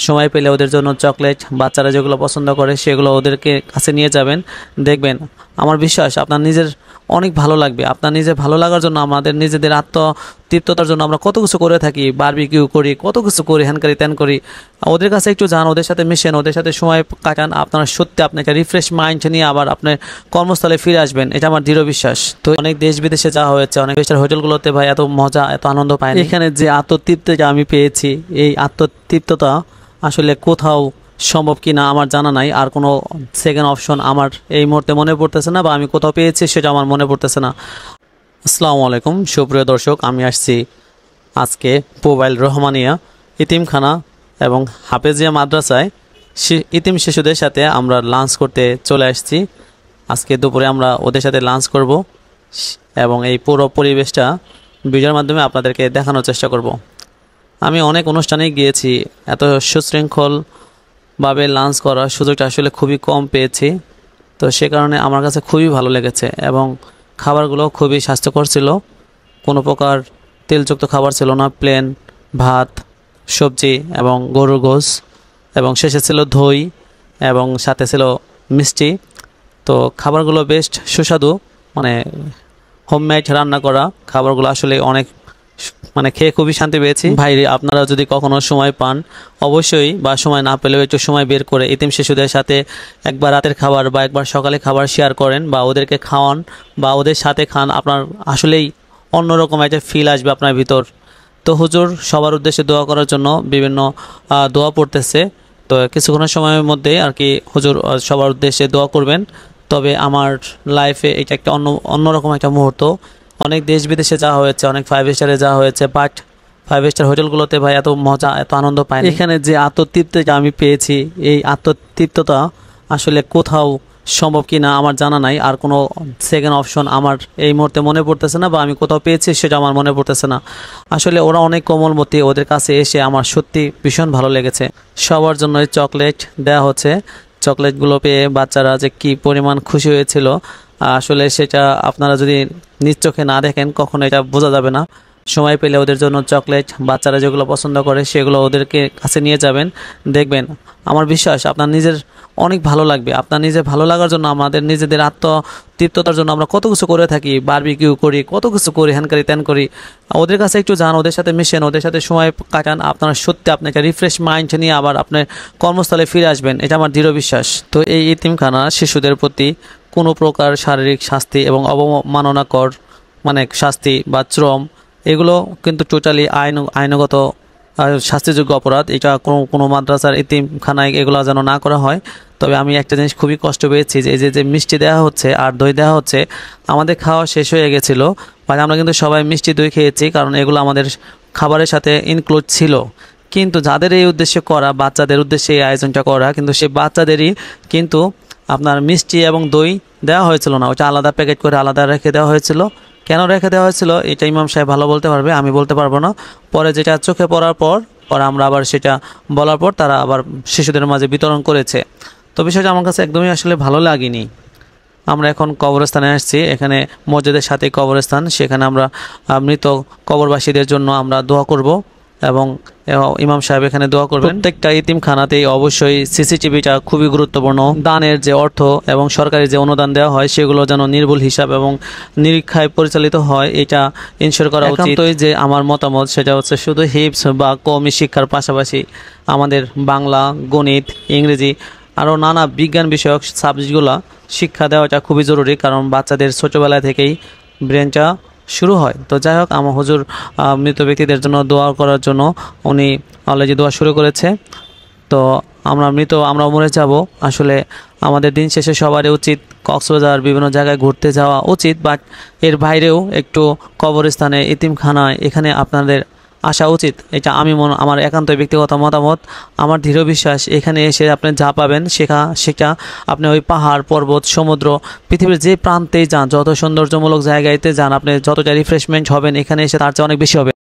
সময় পেলে ওদের জন্য চকলেট, বাচ্চারা যেগুলো পছন্দ করে সেগুলো ওদেরকে কাছে নিয়ে যাবেন। দেখবেন, আমার বিশ্বাস আপনার নিজের অনেক ভালো লাগবে। আপনার নিজের ভালো লাগার জন্য, আমাদের নিজেদের আত্মতৃপ্ততার জন্য আমরা কত কিছু করে থাকি, বারবিকিউ করি, কত কিছু করি, হ্যান করি ত্যান করি। ওদের কাছে একটু যান, ওদের সাথে মিশেন, ওদের সাথে সময় কাটান। আপনারা সত্যি আপনাকে রিফ্রেশ মাইন্ড নিয়ে আবার আপনার কর্মস্থলে ফিরে আসবেন, এটা আমার দৃঢ় বিশ্বাস। তো অনেক দেশ বিদেশে যাওয়া হয়েছে, অনেক দেশের হোটেলগুলোতে ভাই এত মজা, এত আনন্দ পাই। এখানে যে আত্মতৃপ্তিটা আমি পেয়েছি, এই আত্মতৃপ্ততা আসলে কোথাও সম্ভব কি না আমার জানা নাই। আর কোনো সেকেন্ড অপশন আমার এই মুহূর্তে মনে পড়তেছে না, বা আমি কোথাও পেয়েছি সেটা আমার মনে পড়তেছে না। আসসালামু আলাইকুম সুপ্রিয় দর্শক, আমি আসছি আজকে পোবাইল রহমানিয়া ইতিমখানা এবং হাফেজিয়া মাদ্রাসায় ইতিম শিশুদের সাথে আমরা লাঞ্চ করতে চলে আসছি। আজকে দুপুরে আমরা ওদের সাথে লাঞ্চ করব এবং এই পুরো পরিবেশটা ভিডিওর মাধ্যমে আপনাদেরকে দেখানোর চেষ্টা করব। আমি অনেক অনুষ্ঠানেই গিয়েছি, এত সুশৃঙ্খলভাবে লাঞ্চ করার সুযোগটা আসলে খুবই কম পেয়েছি। তো সে কারণে আমার কাছে খুবই ভালো লেগেছে এবং খাবারগুলো খুবই স্বাস্থ্যকর ছিল। কোনো প্রকার তেলযুক্ত খাবার ছিল না, প্লেন ভাত, সবজি এবং গরুর গোশ, এবং শেষে ছিল দই এবং সাথে ছিল মিষ্টি। তো খাবারগুলো বেশ সুস্বাদু, মানে হোমমেড রান্না করা খাবারগুলো আসলে অনেক, মানে খেয়ে খুবই শান্তি পেয়েছি। ভাইরে, আপনারা যদি কখনো সময় পান, অবশ্যই, বা সময় না পেলেও একটু সময় বের করে ইতিম শিশুদের সাথে একবার রাতের খাবার বা একবার সকালে খাবার শেয়ার করেন, বা ওদেরকে খাওয়ান বা ওদের সাথে খান। আপনার আসলেই অন্যরকম একটা ফিল আসবে আপনার ভিতর। তো হুজুর সবার উদ্দেশ্যে দোয়া করার জন্য বিভিন্ন দোয়া পড়তেছে। তো কিছুক্ষণের সময়ের মধ্যে আর কি হুজুর সবার উদ্দেশ্যে দোয়া করবেন। তবে আমার লাইফে এটা একটা অন্যরকম একটা মুহূর্ত। অনেক দেশ বিদেশে যাওয়া হয়েছে, অনেক 5 স্টারে যাওয়া হয়েছে, বাট 5 স্টার হোটেলগুলোতে ভাই এত মজা, এত আনন্দ পাই। এখানে যে আত্মতৃপ্তিটা আমি পেয়েছি, এই আত্মতৃপ্ততা আসলে কোথাও সম্ভব কি না আমার জানা নাই। আর কোনো সেকেন্ড অপশন আমার এই মুহূর্তে মনে পড়তেছে না, বা আমি কোথাও পেয়েছি সেটা আমার মনে পড়তেছে না। আসলে ওরা অনেক কোমলমতি, ওদের কাছে এসে আমার সত্যি ভীষণ ভালো লেগেছে। সবার জন্য চকলেট দেওয়া হচ্ছে। চকলেটগুলো পেয়ে বাচ্চারা যে কি পরিমাণ খুশি হয়েছিল, আসলে সেটা আপনারা যদি নিজ চোখে না দেখেন কখনো এটা বোঝা যাবে না। সময় পেলে ওদের জন্য চকলেট, বাচ্চারা যেগুলো পছন্দ করে সেগুলো ওদেরকে কাছে নিয়ে যাবেন। দেখবেন, আমার বিশ্বাস আপনার নিজের অনেক ভালো লাগবে। আপনার নিজের ভালো লাগার জন্য, আমাদের নিজেদের আত্মতৃপ্ততার জন্য আমরা কত কিছু করে থাকি, বারবিকিউ করি, কত কিছু করি, হ্যান করি ত্যান করি। ওদের কাছে একটু যান, ওদের সাথে মিশেন, ওদের সাথে সময় কাটান। আপনারা সত্যি আপনাকে রিফ্রেশ মাইন্ড নিয়ে আবার আপনার কর্মস্থলে ফিরে আসবেন, এটা আমার দৃঢ় বিশ্বাস। তো এই ইতিমখানা শিশুদের প্রতি কোনো প্রকার শারীরিক শাস্তি এবং অবমাননাকর, মানে শাস্তি বা শ্রম, এগুলো কিন্তু টোটালি আইনগত শাস্তিযোগ্য অপরাধ। এটা কোনো মাদ্রাসার ইতিমখানায় এগুলো যেন না করা হয়। তবে আমি একটা জিনিস খুবই কষ্ট পেয়েছি, যে যে মিষ্টি দেওয়া হচ্ছে আর দই দেওয়া হচ্ছে, আমাদের খাওয়া শেষ হয়ে গেছিলো, মানে আমরা কিন্তু সবাই মিষ্টি দই খেয়েছি, কারণ এগুলো আমাদের খাবারের সাথে ইনক্লুড ছিল। কিন্তু যাদের এই উদ্দেশ্যে করা, বাচ্চাদের উদ্দেশ্যে এই আয়োজনটা করা, কিন্তু সেই বাচ্চাদেরই কিন্তু আপনার মিষ্টি এবং দই দেওয়া হয়েছিল না, ওটা আলাদা প্যাকেট করে আলাদা রেখে দেওয়া হয়েছিল। কেন রেখে দেওয়া হয়েছিল এটা ইমাম সাহেব ভালো বলতে পারবে, আমি বলতে পারবো না। পরে যেটা চোখে পড়ার পর আমরা আবার সেটা বলার পর তারা আবার শিশুদের মাঝে বিতরণ করেছে। তো বিষয়টা আমার কাছে একদমই আসলে ভালো লাগেনি। আমরা এখন কবরস্থানে আসছি, এখানে মসজিদের সাথে কবরস্থান, সেখানে আমরা মৃত কবরবাসীদের জন্য আমরা দোয়া করব এবং ইমাম সাহেব এখানে দোয়া করবেন। প্রত্যেকটা ইতিমখানাতেই অবশ্যই সিসিটিভিটা খুবই গুরুত্বপূর্ণ। দানের যে অর্থ এবং সরকারি যে অনুদান দেওয়া হয় সেগুলো যেন নির্ভুল হিসাব এবং নিরীক্ষায় পরিচালিত হয়, এটা ইনশিওর করা উচিত। যে আমার মতামত সেটা হচ্ছে, শুধু হিপস বা কওমি শিক্ষার পাশাপাশি আমাদের বাংলা, গণিত, ইংরেজি আরও নানা বিজ্ঞান বিষয়ক সাবজেক্টগুলো শিক্ষা দেওয়াটা খুবই জরুরি, কারণ বাচ্চাদের ছোটোবেলা থেকেই ব্রেনটা শুরু হয়। তো যাই হোক, আমার হুজুর মৃত ব্যক্তিদের জন্য দোয়া করার জন্য উনি অলরেডি দোয়া শুরু করেছে। তো আমরা মরে যাব। আসলে আমাদের দিন শেষে সবারই উচিত কক্সবাজার বিভিন্ন জায়গায় ঘুরতে যাওয়া উচিত, বাট এর বাইরেও একটু কবরস্থানে, ইতিমখানায় এখানে আপনাদের আসা উচিত। এটা আমার একান্ত ব্যক্তিগত মতামত। আমার দৃঢ় বিশ্বাস এখানে এসে আপনি যা পাবেন সেটা আপনি ওই পাহাড়, পর্বত, সমুদ্র, পৃথিবীর যে প্রান্তেই যান, যত সৌন্দর্যমূলক জায়গাতে যান, আপনি যতটা রিফ্রেশমেন্ট হবেন এখানে এসে তার চেয়ে অনেক বেশি হবে।